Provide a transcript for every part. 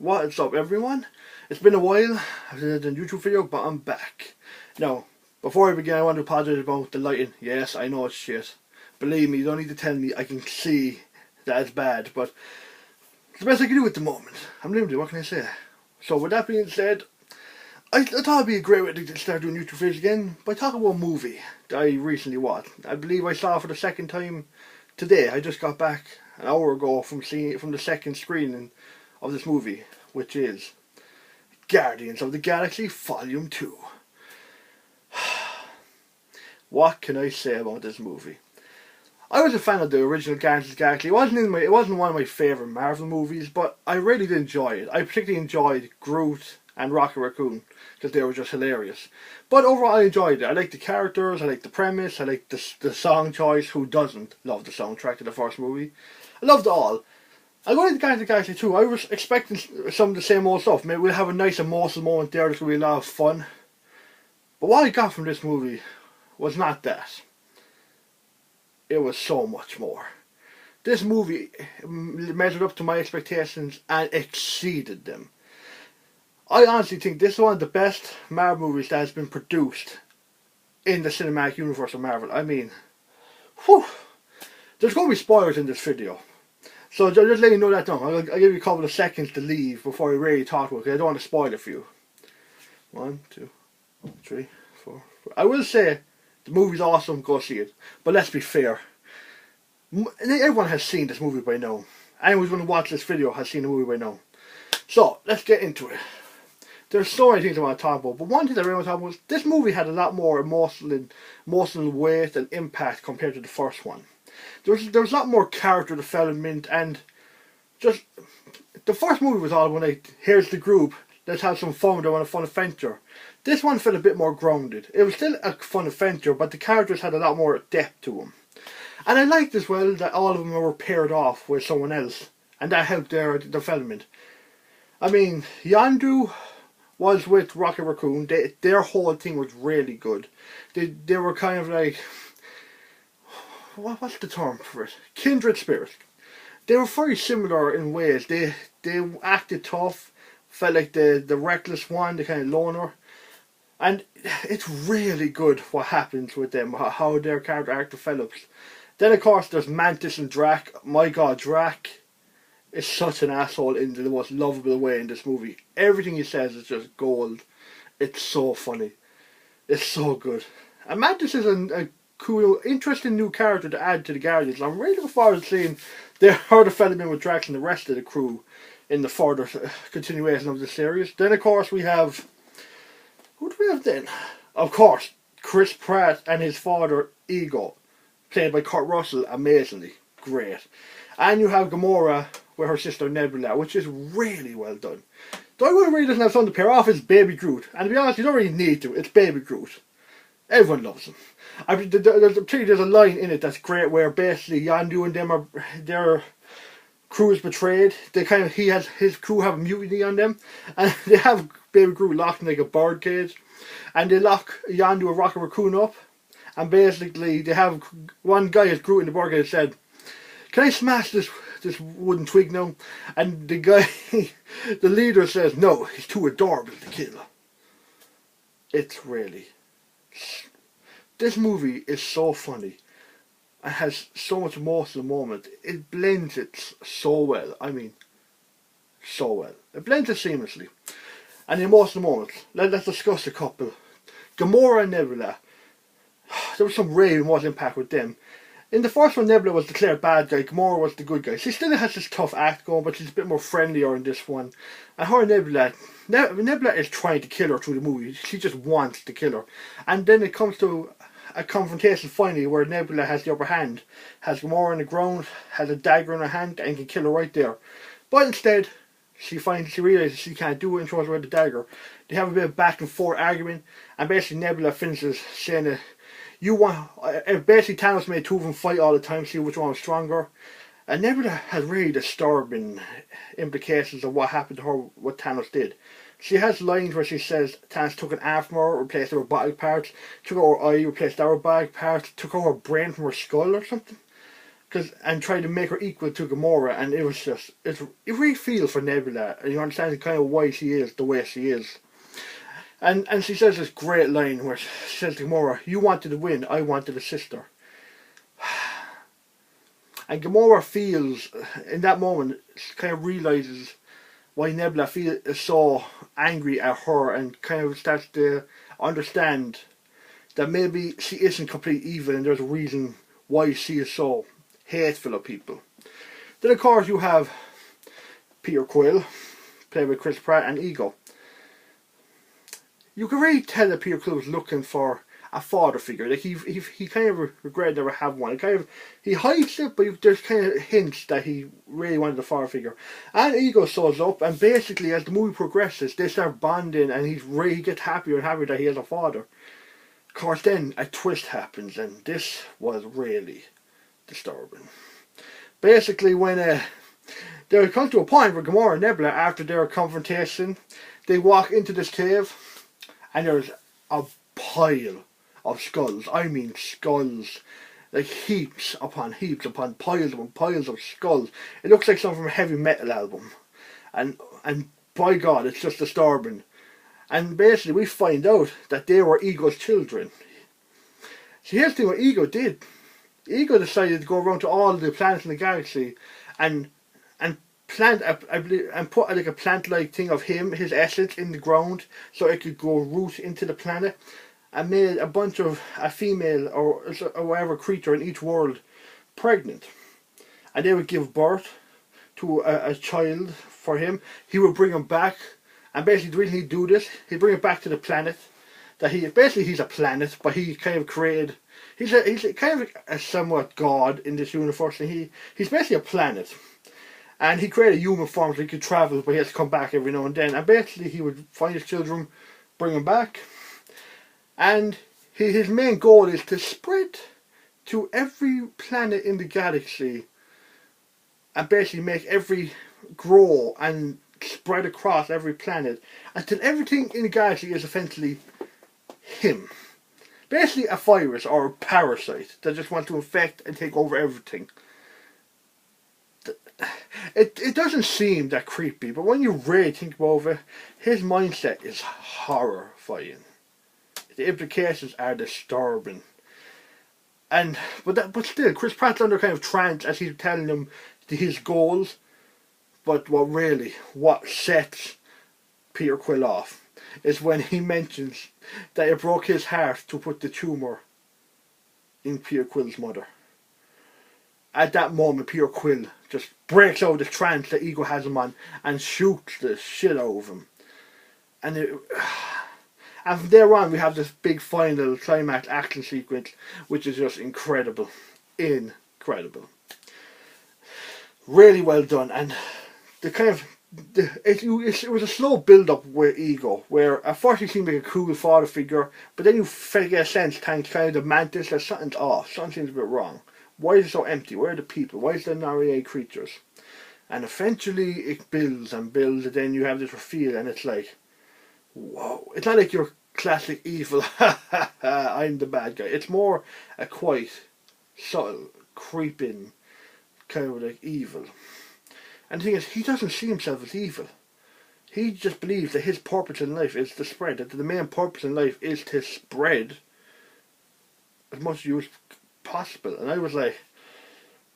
What's up, everyone? It's been a while. I've done a YouTube video, but I'm back. Now, before I begin, I want to apologize about the lighting. Yes, I know it's shit. Believe me, you don't need to tell me. I can see that it's bad, but it's the best I can do at the moment. I'm limited, what can I say? So, with that being said, I thought it'd be a great way to start doing YouTube videos again by talking about a movie that I recently watched. I believe I saw it for the second time today. I just got back an hour ago from seeing it from the second screening of this movie, which is Guardians of the Galaxy Vol.2. What can I say about this movie? I was a fan of the original Guardians of the Galaxy. It wasn't one of my favourite Marvel movies, but I really did enjoy it. I particularly enjoyed Groot and Rocket Raccoon because they were just hilarious. But overall, I enjoyed it. I liked the characters, I liked the premise, I liked the song choice. Who doesn't love the soundtrack to the first movie? I loved it all. I go into Guardians of the Galaxy 2. I was expecting some of the same old stuff. Maybe we'll have a nice emotional moment there. There's going to be a lot of fun. But what I got from this movie was not that. It was so much more. This movie measured up to my expectations and exceeded them. I honestly think this is one of the best Marvel movies that has been produced in the cinematic universe of Marvel. I mean, whew, there's going to be spoilers in this video. So just let you know that now. I'll give you a couple of seconds to leave before I really talk about it, because I don't want to spoil it for you. 1, 2, 3, 4, 5. I will say the movie's awesome, go see it. But let's be fair. Everyone has seen this movie by now. Anyone who's going to watch this video has seen the movie by now. So, let's get into it. There's so many things I want to talk about, but one thing I really want to talk about is this movie had a lot more emotional weight and impact compared to the first one. There was a lot more character development, and just the first movie was all about like, here's the group, let's have some fun, they're on a fun adventure. This one felt a bit more grounded. It was still a fun adventure, but the characters had a lot more depth to them. And I liked as well that all of them were paired off with someone else, and that helped their development. I mean, Yondu was with Rocket Raccoon. Their whole thing was really good. They were kind of like, what's the term for it? Kindred spirits. They were very similar in ways. They acted tough, felt like the reckless one, the kind of loner. And it's really good what happens with them, how their character arc develops. Then of course there's Mantis and Drac. My god, Drac is such an asshole in the most lovable way in this movie. Everything he says is just gold. It's so funny. It's so good. And Mantis is a cool, interesting new character to add to the Guardians. I'm really looking forward to seeing their development with Drax and the rest of the crew in the further continuation of the series. Then of course we have, who do we have then? Of course, Chris Pratt and his father Ego, played by Kurt Russell, amazingly great. And you have Gamora with her sister Nebula, which is really well done. The only one who really doesn't have something to pair off is Baby Groot. And to be honest, you don't really need to. It's Baby Groot. Everyone loves him. There's a line in it that's great where basically Yondu and them are, their crew is betrayed. His crew have a mutiny on them, and they have Baby Groot locked in like a bird cage, and they lock Yondu and Rocket Raccoon up, and basically they have one guy as Groot in the bird cage said, "Can I smash this wooden twig now?" And the guy, the leader says, "No, he's too adorable to kill." It's really, this movie is so funny and has so much emotional moment. It blends it so well. I mean, so well. It blends it seamlessly. And the emotional moments. Let's discuss a couple. Gamora and Nebula. There was some really emotional impact with them. In the first one, Nebula was declared bad guy. Gamora was the good guy. She still has this tough act going, but she's a bit more friendlier in this one. And her and Nebula is trying to kill her through the movie. She just wants to kill her. And then it comes to a confrontation finally where Nebula has the upper hand, has Gamora on the ground, has a dagger in her hand, and can kill her right there. But instead, she realizes she can't do it and throws away the dagger. They have a bit of back and forth argument, and basically Nebula finishes saying that basically Thanos made two of them fight all the time, see which one was stronger. And Nebula has really disturbing implications of what happened to her, what Thanos did. She has lines where she says Thanos took an arm from her, replaced her with body parts, took out her eye, replaced that with body parts, took out her brain from her skull or something. and try to make her equal to Gamora, and it was just you really feel for Nebula, and you understand kind of why she is the way she is. And she says this great line where she says to Gamora, "You wanted to win, I wanted a sister." And Gamora feels in that moment, she kind of realizes why Nebula is so angry at her, and kind of starts to understand that maybe she isn't completely evil, and there's a reason why she is so hateful of people. Then of course you have Peter Quill, played by Chris Pratt, and Ego. You can really tell that Peter Quill was looking for a father figure. Like he kind of regretted never having one. He hides it, but there's kind of hints that he really wanted a father figure. And Ego shows up, and basically as the movie progresses, they start bonding, and he gets happier and happier that he has a father. Of course, then a twist happens, and this was really disturbing. Basically, when they come to a point where Gamora and Nebula, after their confrontation, they walk into this cave, and there's a pile of skulls. I mean skulls. Like heaps upon piles upon piles of skulls. It looks like something from a heavy metal album. And by God, it's just disturbing. And basically we find out that they were Ego's children. So here's the thing what Ego did. Ego decided to go around to all the planets in the galaxy and plant and put like a plant-like thing of his essence in the ground, so it could go root into the planet, and made a bunch of a female or whatever creature in each world pregnant, and they would give birth to a child for him. He would bring him back, and basically the reason he'd do this, he'd bring it back to the planet. That he's a planet, but he kind of created. He's kind of a somewhat god in this universe, and he's basically a planet. And he created human form so he could travel, but he has to come back every now and then. And basically he would find his children, bring them back. And his main goal is to spread to every planet in the galaxy. And basically make every grow and spread across every planet. Until everything in the galaxy is essentially him. Basically a virus or a parasite that just wants to infect and take over everything. It doesn't seem that creepy, but when you really think about it, his mindset is horrifying. The implications are disturbing. But still, Chris Pratt's under kind of trance as he's telling him his goals. But what sets Peter Quill off is when he mentions that it broke his heart to put the tumour in Peter Quill's mother. At that moment, Peter Quill just breaks out of the trance that Ego has him on and shoots the shit out of him. And from there on, we have this big final climax action sequence, which is just incredible. Incredible. Really well done. And it was a slow build-up with Ego, where at first he seemed like a cool father figure, but then you get a sense, thanks kind of the Mantis, that something's off, something seems a bit wrong. Why is it so empty? Where are the people? Why is there not any creatures? And eventually it builds and builds, and then you have this reveal, and it's like, whoa. It's not like your classic evil, I'm the bad guy. It's more a quite subtle, creeping, kind of like evil. And the thing is, he doesn't see himself as evil. He just believes that his purpose in life is to spread, that the main purpose in life is to spread as much as possible. And I was like,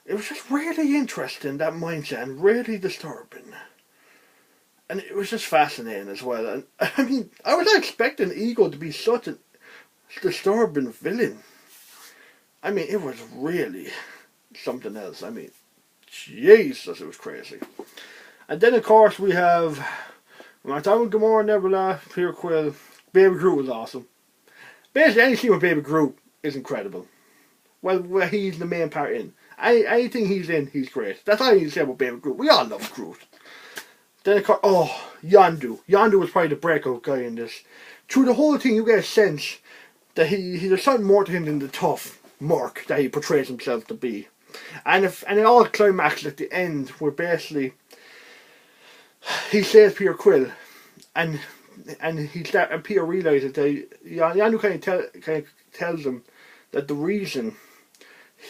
it was just really interesting, that mindset, and really disturbing. And it was just fascinating as well. And I mean, I was not expecting Ego to be such a disturbing villain. I mean, it was really something else. I mean, Jesus, it was crazy. And then of course we have, when I talk about Gamora, Nebula, Peter Quill, Baby Groot was awesome. Basically any scene with Baby Groot is incredible. Well, he's the main part in. Anything he's in, he's great. That's all I need to say about Baby Groot. We all love Groot. Then of course, Yondu. Yondu was probably the breakout guy in this. Through the whole thing you get a sense that there's something more to him than the tough merc that he portrays himself to be. And it all climaxes at the end where basically he saves Peter Quill, and Peter realizes that Yondu kind of tells him that the reason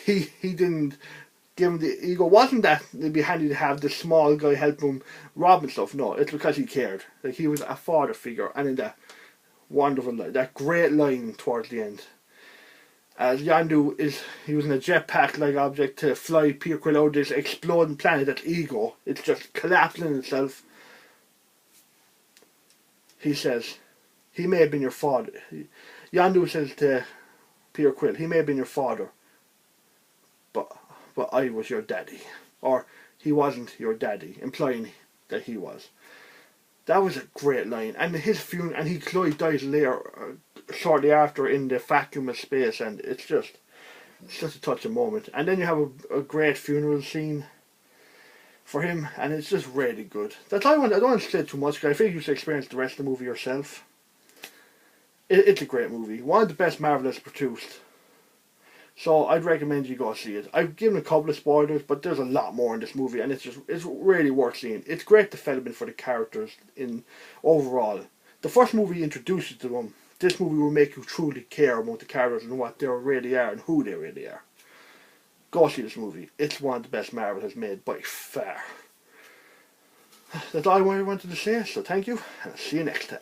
he didn't give him the ego. Wasn't that it'd be handy to have this small guy help him rob and stuff? No, it's because he cared. Like he was a father figure, and in that wonderful line, that great line towards the end. As Yandu is, he was in a jetpack-like object to fly Peter Quill out of this exploding planet. That's ego. It's just collapsing in itself. He says, he may have been your father. Yandu says to Peter Quill, he may have been your father, but I was your daddy. Or, he wasn't your daddy, implying that he was. That was a great line. And his funeral, and Clyde dies later, shortly after, in the vacuum of space, and it's just a touching moment. And then you have a great funeral scene for him, and it's just really good. That's all I want. I don't want to say too much, because I think you should experience the rest of the movie yourself. It's a great movie. One of the best Marvel has produced. So I'd recommend you go see it. I've given a couple of spoilers, but there's a lot more in this movie, and it's really worth seeing. It's great development for the characters in overall. The first movie introduces to them. This movie will make you truly care about the characters and what they really are and who they really are. Go see this movie. It's one of the best Marvel has made by far. That's all I wanted to say, so thank you, and I'll see you next time.